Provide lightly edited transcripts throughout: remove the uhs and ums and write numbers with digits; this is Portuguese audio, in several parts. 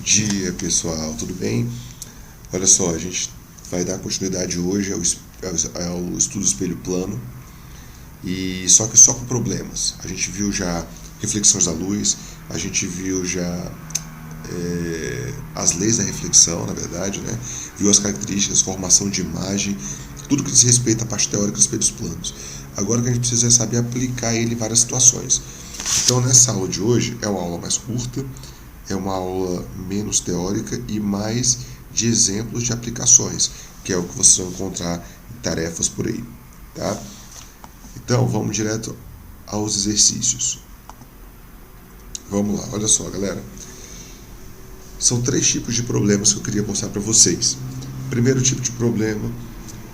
dia, pessoal, tudo bem? Olha só, a gente vai dar continuidade hoje ao estudo do espelho plano, e só que só com problemas. A gente viu já reflexões da luz, a gente viu já as leis da reflexão, na verdade, né? Viu as características, formação de imagem, tudo que diz respeito à parte teórica dos espelhos planos. Agora o que a gente precisa é saber aplicar ele em várias situações. Então, nessa aula de hoje, é uma aula mais curta, é uma aula menos teórica e mais de exemplos de aplicações, que é o que vocês vão encontrar em tarefas por aí, tá? Então, vamos direto aos exercícios. Vamos lá, olha só, galera. São 3 tipos de problemas que eu queria mostrar para vocês. O primeiro tipo de problema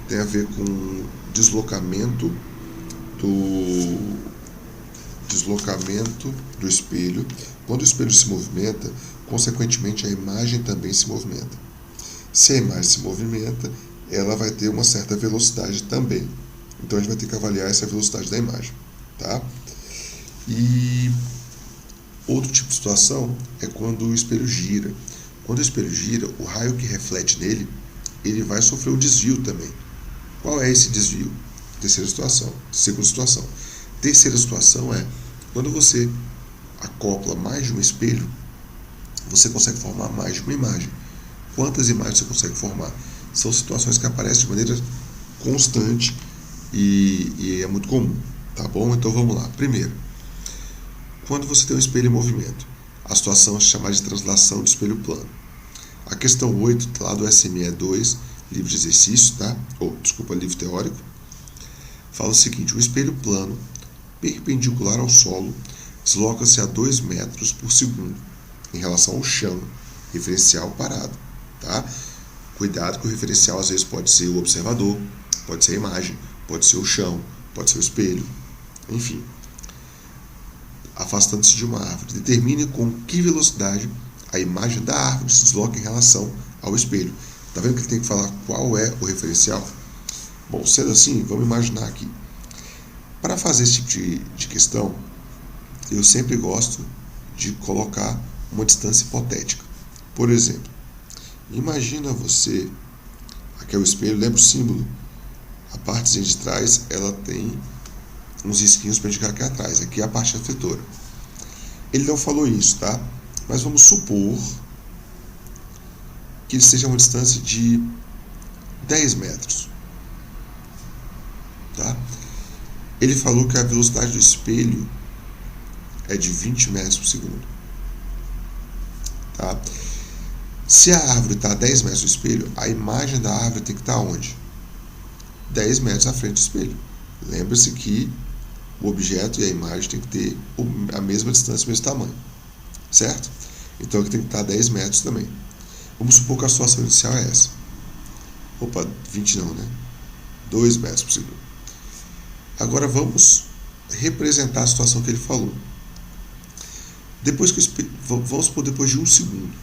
tem a ver com deslocamento do espelho. Quando o espelho se movimenta, consequentemente a imagem também se movimenta. Se a imagem se movimenta, ela vai ter uma certa velocidade também. Então a gente vai ter que avaliar essa velocidade da imagem, tá? E outro tipo de situação é quando o espelho gira. Quando o espelho gira, o raio que reflete nele, ele vai sofrer um desvio também. Qual é esse desvio? Segunda situação. Terceira situação é quando você acopla mais de um espelho, você consegue formar mais de uma imagem. Quantas imagens você consegue formar? São situações que aparecem de maneira constante e é muito comum, tá bom? Então vamos lá. Primeiro, quando você tem um espelho em movimento, a situação é chamada de translação do espelho plano. A questão 8, lá do SME 2, livro de exercício, tá? Livro teórico, fala o seguinte: o espelho plano, perpendicular ao solo, desloca-se a 2 metros por segundo em relação ao chão, referencial parado, tá? Cuidado que o referencial às vezes pode ser o observador, pode ser a imagem, pode ser o chão, pode ser o espelho, enfim. Afastando-se de uma árvore, determine com que velocidade a imagem da árvore se desloca em relação ao espelho. Tá vendo que ele tem que falar qual é o referencial? Bom, sendo assim, vamos imaginar aqui. Para fazer esse tipo de questão, eu sempre gosto de colocar uma distância hipotética. Por exemplo, imagina você, aqui é o espelho, lembra o símbolo? A partezinha de trás, ela tem uns risquinhos para indicar aqui atrás. Aqui é a parte refletora. Ele não falou isso, tá? Mas vamos supor que ele seja uma distância de 10 metros. Tá? Ele falou que a velocidade do espelho é de 20 metros por segundo. Tá? Se a árvore está a 10 metros do espelho, a imagem da árvore tem que estar onde? 10 metros à frente do espelho. Lembre-se que o objeto e a imagem tem que ter a mesma distância, o mesmo tamanho. Certo? Então aqui tem que estar a 10 metros também. Vamos supor que a situação inicial é essa. 20 não, né? 2 metros por segundo. Agora vamos representar a situação que ele falou. Vamos supor depois de 1 segundo.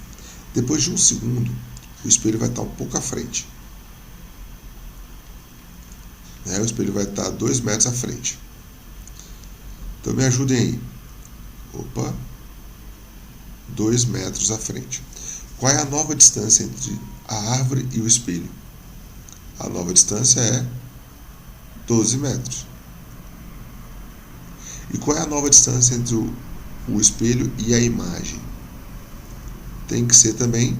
Depois de 1 segundo, o espelho vai estar um pouco à frente. O espelho vai estar 2 metros à frente. Então me ajudem aí. 2 metros à frente. Qual é a nova distância entre a árvore e o espelho? A nova distância é 12 metros. E qual é a nova distância entre o espelho e a imagem? Tem que ser também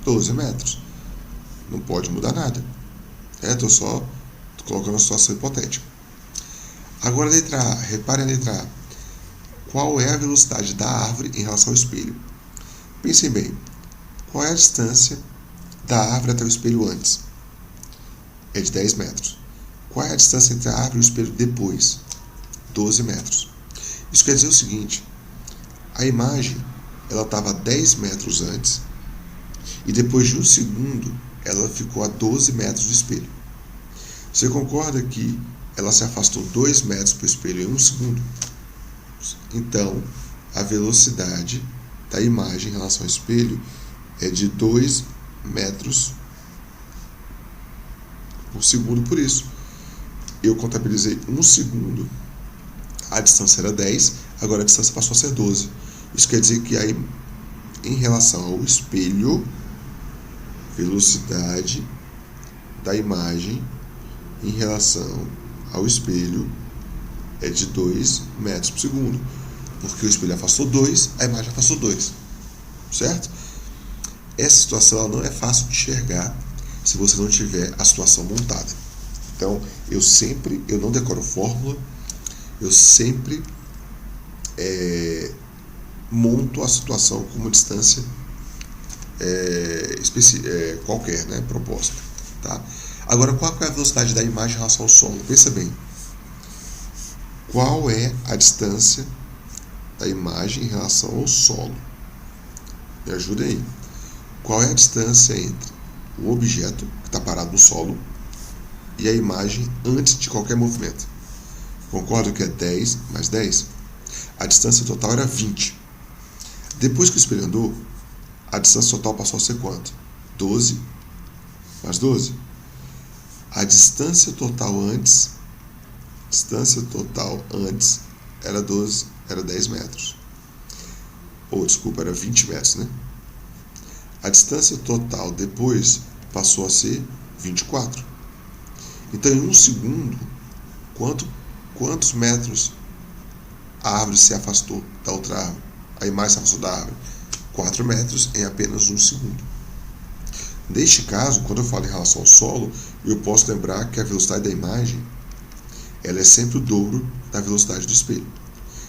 12 metros. Não pode mudar nada. Estou só colocando uma situação hipotética. Agora a letra A. Repare a letra A. Qual é a velocidade da árvore em relação ao espelho? Pensem bem. Qual é a distância da árvore até o espelho antes? É de 10 metros. Qual é a distância entre a árvore e o espelho depois? 12 metros. Isso quer dizer o seguinte: a imagem ela estava a 10 metros antes e depois de 1 segundo ela ficou a 12 metros do espelho. Você concorda que ela se afastou 2 metros para o espelho em 1 segundo? Então, a velocidade da imagem em relação ao espelho é de 2 metros por segundo. Por isso, eu contabilizei 1 segundo, a distância era 10, agora a distância passou a ser 12. Isso quer dizer que em relação ao espelho, velocidade da imagem em relação ao espelho é de 2 metros por segundo, porque o espelho afastou 2, a imagem afastou 2, certo? Essa situação ela não é fácil de enxergar se você não tiver a situação montada. Então, eu não decoro fórmula, eu sempre monto a situação com uma distância qualquer, né, proposta. Tá? Agora, qual é a velocidade da imagem em relação ao solo? Pensa bem. Qual é a distância da imagem em relação ao solo? Me ajuda aí. Qual é a distância entre o objeto que está parado no solo e a imagem antes de qualquer movimento? Concordo que é 10 mais 10? A distância total era 20. Depois que o espelho andou, a distância total passou a ser quanto? 12 mais 12. A distância total antes era 10 metros. Era 20 metros, né? A distância total depois passou a ser 24. Então, em 1 segundo, quantos metros a árvore se afastou da outra árvore? A imagem se afastou da árvore. 4 metros em apenas 1 segundo. Neste caso, quando eu falo em relação ao solo, eu posso lembrar que a velocidade da imagem ela é sempre o dobro da velocidade do espelho.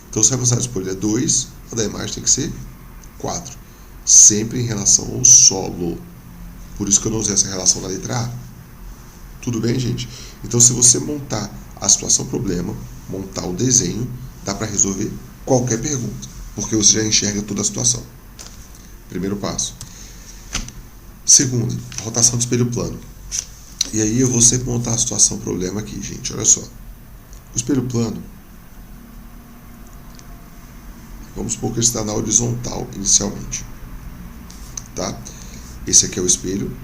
Então, se a velocidade do espelho é 2, a da imagem tem que ser 4. Sempre em relação ao solo. Por isso que eu não usei essa relação na letra A. Tudo bem, gente? Então, se você montar a situação problema, montar o desenho, dá para resolver qualquer pergunta, porque você já enxerga toda a situação. Primeiro passo. Segundo, rotação do espelho plano. E aí eu vou sempre montar a situação problema aqui, gente. Olha só. O espelho plano, vamos supor que ele está na horizontal inicialmente. Tá? Esse aqui é o espelho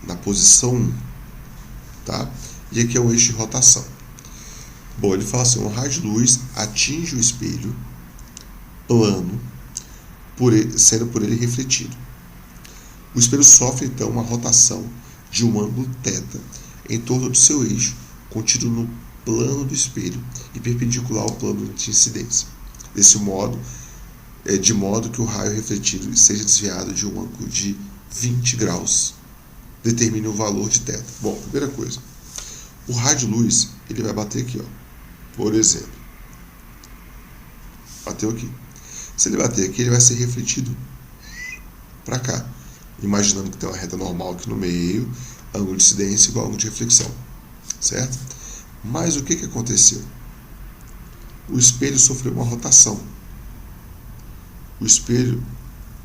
na posição 1. Tá? E aqui é o eixo de rotação. Bom, ele fala assim, um raio de luz atinge o espelho plano, sendo por ele refletido. O espelho sofre, então, uma rotação de um ângulo θ em torno do seu eixo, contido no plano do espelho e perpendicular ao plano de incidência. De modo que o raio refletido seja desviado de um ângulo de 20 graus. Determine o valor de θ. Bom, primeira coisa. O raio de luz, ele vai bater aqui, ó. Por exemplo. Bateu aqui. Se ele bater aqui, ele vai ser refletido para cá. Imaginando que tem uma reta normal aqui no meio, ângulo de incidência igual ângulo de reflexão. Certo? Mas o que aconteceu? O espelho sofreu uma rotação. O espelho,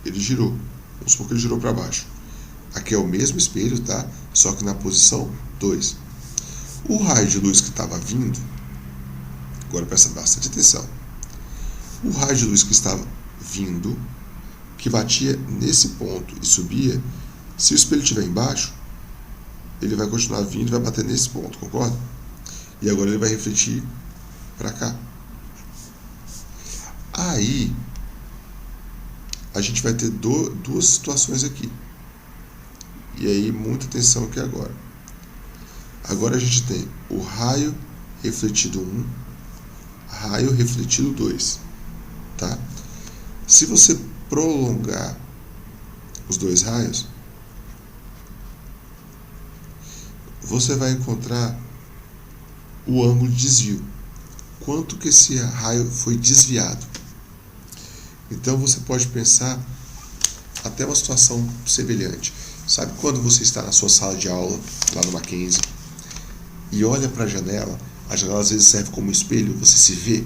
ele girou. Vamos supor que ele girou para baixo. Aqui é o mesmo espelho, tá? Só que na posição 2. O raio de luz que estava vindo, agora presta bastante atenção. O raio de luz que estava vindo, que batia nesse ponto e subia, se o espelho estiver embaixo, ele vai continuar vindo e vai bater nesse ponto, concorda? E agora ele vai refletir para cá. Aí, a gente vai ter duas situações aqui. E aí, muita atenção aqui agora. Agora a gente tem o raio refletido 1, raio refletido 2. Tá? Se você prolongar os dois raios, você vai encontrar o ângulo de desvio. Quanto que esse raio foi desviado? Então você pode pensar até uma situação semelhante. Sabe quando você está na sua sala de aula, lá no Mackenzie, e olha para a janela às vezes serve como espelho, você se vê?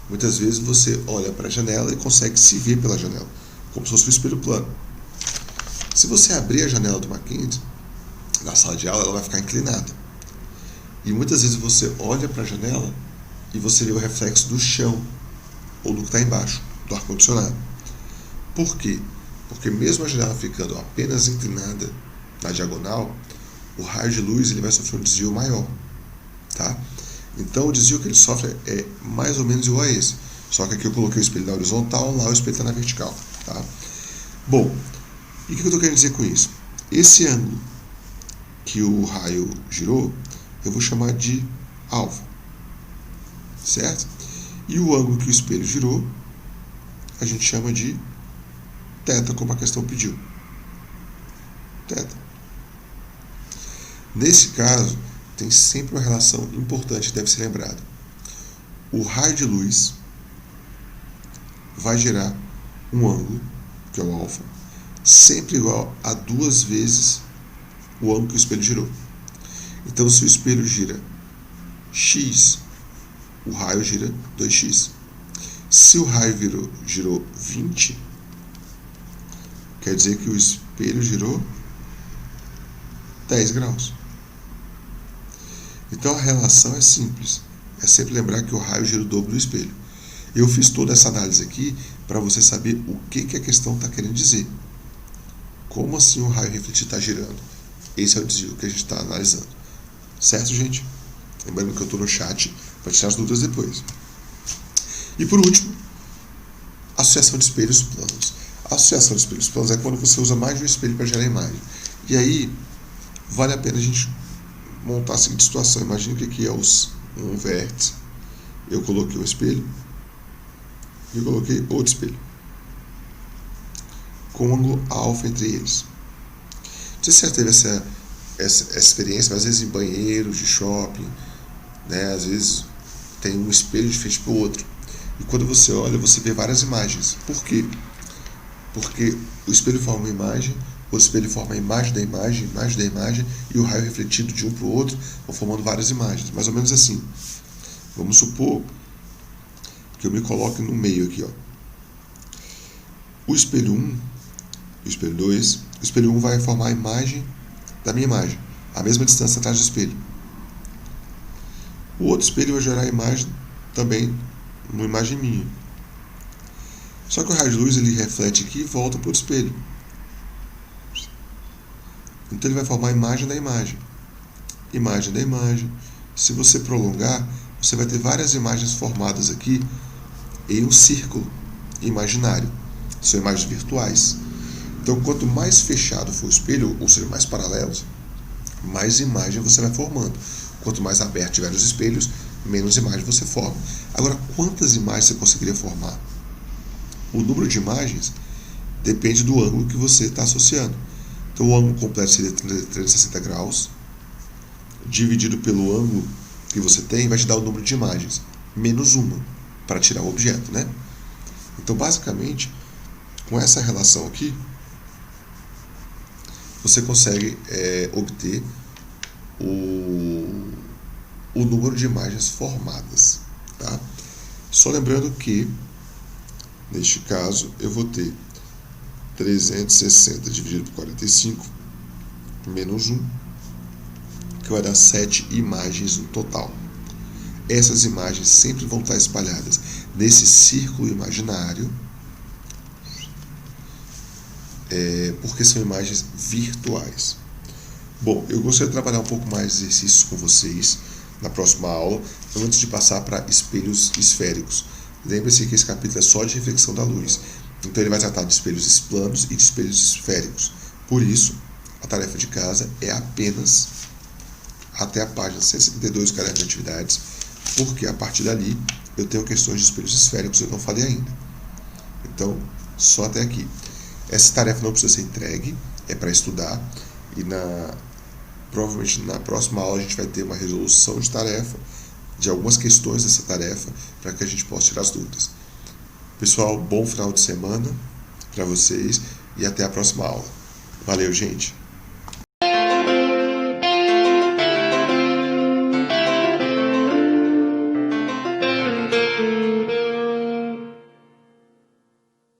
Muitas vezes você olha para a janela e consegue se ver pela janela, como se fosse um espelho plano. Se você abrir a janela do Mackenzie, na sala de aula, ela vai ficar inclinada. E muitas vezes você olha para a janela e você vê o reflexo do chão, ou do que está embaixo, do ar-condicionado. Por quê? Porque mesmo a janela ficando apenas inclinada na diagonal, o raio de luz ele vai sofrer um desvio maior. Tá? Então o desvio que ele sofre é mais ou menos igual a esse. Só que aqui eu coloquei o espelho na horizontal, lá o espelho está na vertical. Tá? Bom, e o que eu estou querendo dizer com isso? Esse ângulo que o raio girou, eu vou chamar de alfa. Certo? E o ângulo que o espelho girou, a gente chama de θ, como a questão pediu. θ. Nesse caso, tem sempre uma relação importante que deve ser lembrada. O raio de luz vai gerar um ângulo, que é o alfa, sempre igual a 2 vezes o ângulo que o espelho girou. Então, se o espelho gira x, o raio gira 2x. Se o raio girou 20, quer dizer que o espelho girou 10 graus. Então a relação é simples. É sempre lembrar que o raio gira o dobro do espelho. Eu fiz toda essa análise aqui para você saber o que a questão está querendo dizer. Como assim o raio refletido está girando? Esse é o desvio que a gente está analisando. Certo, gente? Lembrando que eu estou no chat para tirar as dúvidas depois. E por último, associação de espelhos planos. A associação de espelhos planos é quando você usa mais de um espelho para gerar imagem. E aí, vale a pena a gente montar a seguinte situação. Imagine que aqui é um vértice. Eu coloquei um espelho e eu coloquei outro espelho, com um ângulo alfa entre eles. Não sei se você já teve essa experiência, mas às vezes em banheiros de shopping, né, às vezes tem um espelho de frente para o outro. E quando você olha, você vê várias imagens. Por quê? Porque o espelho forma uma imagem, o espelho forma a imagem da imagem e o raio refletido de um para o outro vão formando várias imagens. Mais ou menos assim. Vamos supor que eu me coloque no meio aqui. Ó. O espelho 1, o espelho 2, o espelho 1 vai formar a imagem da minha imagem, a mesma distância atrás do espelho. O outro espelho vai gerar a imagem também, uma imagem minha. Só que o raio de luz ele reflete aqui e volta para o espelho. Então ele vai formar a imagem da imagem. Imagem da imagem. Se você prolongar, você vai ter várias imagens formadas aqui em um círculo imaginário. São imagens virtuais. Então quanto mais fechado for o espelho, ou seja, mais paralelos, mais imagem você vai formando. Quanto mais aberto tiver os espelhos, menos imagem você forma. Agora, quantas imagens você conseguiria formar? O número de imagens depende do ângulo que você está associando. Então, o ângulo completo seria 360 graus, dividido pelo ângulo que você tem, vai te dar o número de imagens, menos uma, para tirar o objeto, né? Então, basicamente, com essa relação aqui, você consegue obter o número de imagens formadas. Tá? Só lembrando que, neste caso, eu vou ter 360 dividido por 45 menos 1, que vai dar 7 imagens no total. Essas imagens sempre vão estar espalhadas nesse círculo imaginário, porque são imagens virtuais. Bom, eu gostaria de trabalhar um pouco mais exercícios com vocês na próxima aula, antes de passar para espelhos esféricos. Lembre-se que esse capítulo é só de reflexão da luz, então ele vai tratar de espelhos planos e de espelhos esféricos. Por isso, a tarefa de casa é apenas até a página 172 do caderno de atividades, porque a partir dali eu tenho questões de espelhos esféricos que eu não falei ainda. Então, só até aqui. Essa tarefa não precisa ser entregue, é para estudar, e provavelmente na próxima aula a gente vai ter uma resolução de tarefa, de algumas questões dessa tarefa, para que a gente possa tirar as dúvidas. Pessoal, bom final de semana para vocês e até a próxima aula. Valeu, gente!